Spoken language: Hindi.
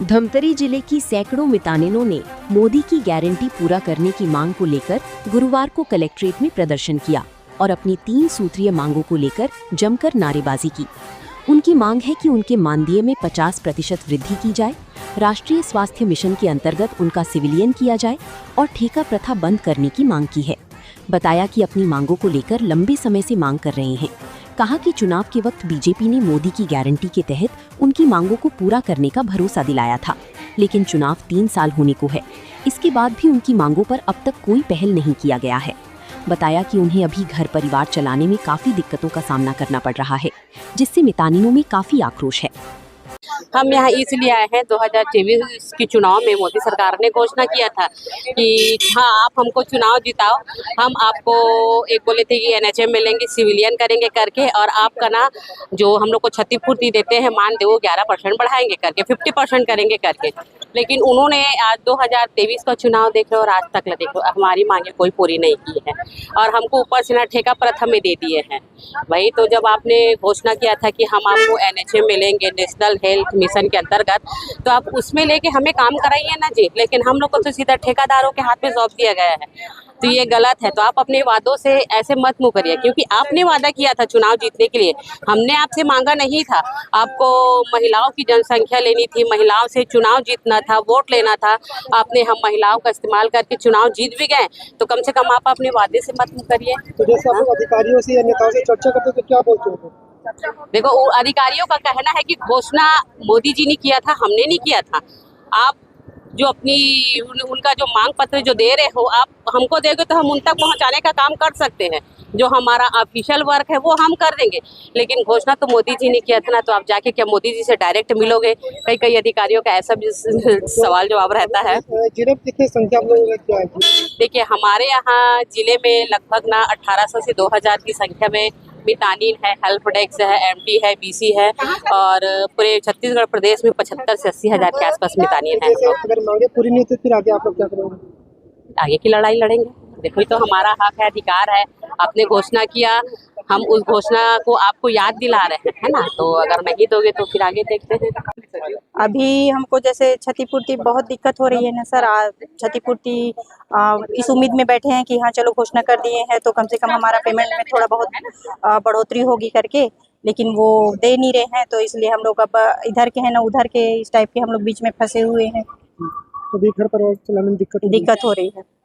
धमतरी जिले की सैकड़ों मितानिनों ने मोदी की गारंटी पूरा करने की मांग को लेकर गुरुवार को कलेक्ट्रेट में प्रदर्शन किया और अपनी 3 सूत्रीय मांगों को लेकर जमकर नारेबाजी की। उनकी मांग है कि उनके मानदेय में 50% वृद्धि की जाए, राष्ट्रीय स्वास्थ्य मिशन के अंतर्गत उनका सिविलियन किया जाए और ठेका प्रथा बंद करने की मांग की है। बताया कि अपनी मांगों को लेकर लंबे समय से मांग कर रहे हैं। कहा कि चुनाव के वक्त बीजेपी ने मोदी की गारंटी के तहत उनकी मांगों को पूरा करने का भरोसा दिलाया था, लेकिन चुनाव 3 साल होने को है। इसके बाद भी उनकी मांगों पर अब तक कोई पहल नहीं किया गया है। बताया कि उन्हें अभी घर परिवार चलाने में काफी दिक्कतों का सामना करना पड़ रहा है, जिससे मितानिनों में काफी आक्रोश है। हम यहाँ इसलिए आए हैं, 2024 के चुनाव में मोदी सरकार ने घोषणा किया था कि हाँ, आप हमको चुनाव जिताओ, हम आपको एक बोले थे कि एनएचएम मिलेंगे, सिविलियन करेंगे करके, और आपका ना जो हम लोग को क्षतिपूर्ति देते हैं मानदेय वो 11% बढ़ाएंगे करके, 50% करेंगे करके। लेकिन उन्होंने आज 2023 का चुनाव देख लो और आज तक देखो हमारी मांगे कोई पूरी नहीं की है, और हमको ऊपर से ना ठेका प्रथा में दे दिए हैं। वही तो जब आपने घोषणा किया था कि हम आपको एनएचएम मिलेंगे, नेशनल हेल्थ मिशन के अंतर्गत, तो आप उसमें लेके हमें काम कराइए ना जी, लेकिन हम लोग को तो सीधा ठेकेदारों के हाथ में सौंप दिया गया है। तो ये गलत है। तो आप अपने वादों से ऐसे मत मुँह करिए, क्योंकि आपने वादा किया था चुनाव जीतने के लिए, हमने आपसे मांगा नहीं था। आपको महिलाओं की जनसंख्या लेनी थी, महिलाओं से चुनाव जीतना था, वोट लेना था। आपने हम महिलाओं का इस्तेमाल करके चुनाव जीत भी गए, तो कम से कम आप अपने वादे से मत मुँह करिए। तो जैसे आप अधिकारियों से या नेताओं से चर्चा करते तो क्या बोलते हो? देखो, अधिकारियों का कहना है कि घोषणा मोदी जी ने किया था, हमने नहीं किया था। आप जो अपनी उनका जो मांग पत्र जो दे रहे हो, आप हमको देंगे तो हम उन तक पहुंचाने का काम कर सकते हैं। जो हमारा ऑफिशियल वर्क है वो हम कर देंगे, लेकिन घोषणा तो मोदी जी ने किया था ना। तो आप जाके क्या मोदी जी से डायरेक्ट मिलोगे? कई अधिकारियों का ऐसा भी सवाल जवाब रहता है। जिले में कितनी संख्या में लोग क्या है? देखिए, हमारे यहाँ जिले में लगभग ना 1800 से 2000 की संख्या में मितानिन है, हेल्प डेस्क है, एमटी है, बीसी है, और पूरे छत्तीसगढ़ प्रदेश में 75 से 80 हज़ार के आसपास मितानिन है। अगर मांगे पूरी नहीं तो फिर आगे आप लोग क्या करोगे? आगे की लड़ाई लड़ेंगे। देखो, ये तो हमारा हक है, अधिकार है। आपने घोषणा किया, हम उस घोषणा को आपको याद दिला रहे हैं, है ना। तो अगर नहीं दोगे तो फिर आगे देखते हैं। अभी हमको जैसे क्षतिपूर्ति बहुत दिक्कत हो रही है ना सर। क्षतिपूर्ति इस उम्मीद में बैठे हैं कि हाँ चलो घोषणा कर दिए हैं तो कम से कम हमारा पेमेंट में थोड़ा बहुत बढ़ोतरी होगी करके, लेकिन वो दे नहीं रहे हैं। तो इसलिए हम लोग अब इधर के हैं ना उधर के, इस टाइप के हम लोग बीच में फंसे हुए हैं। तो भी घर परिवार चलाने में दिक्कत हो रही है।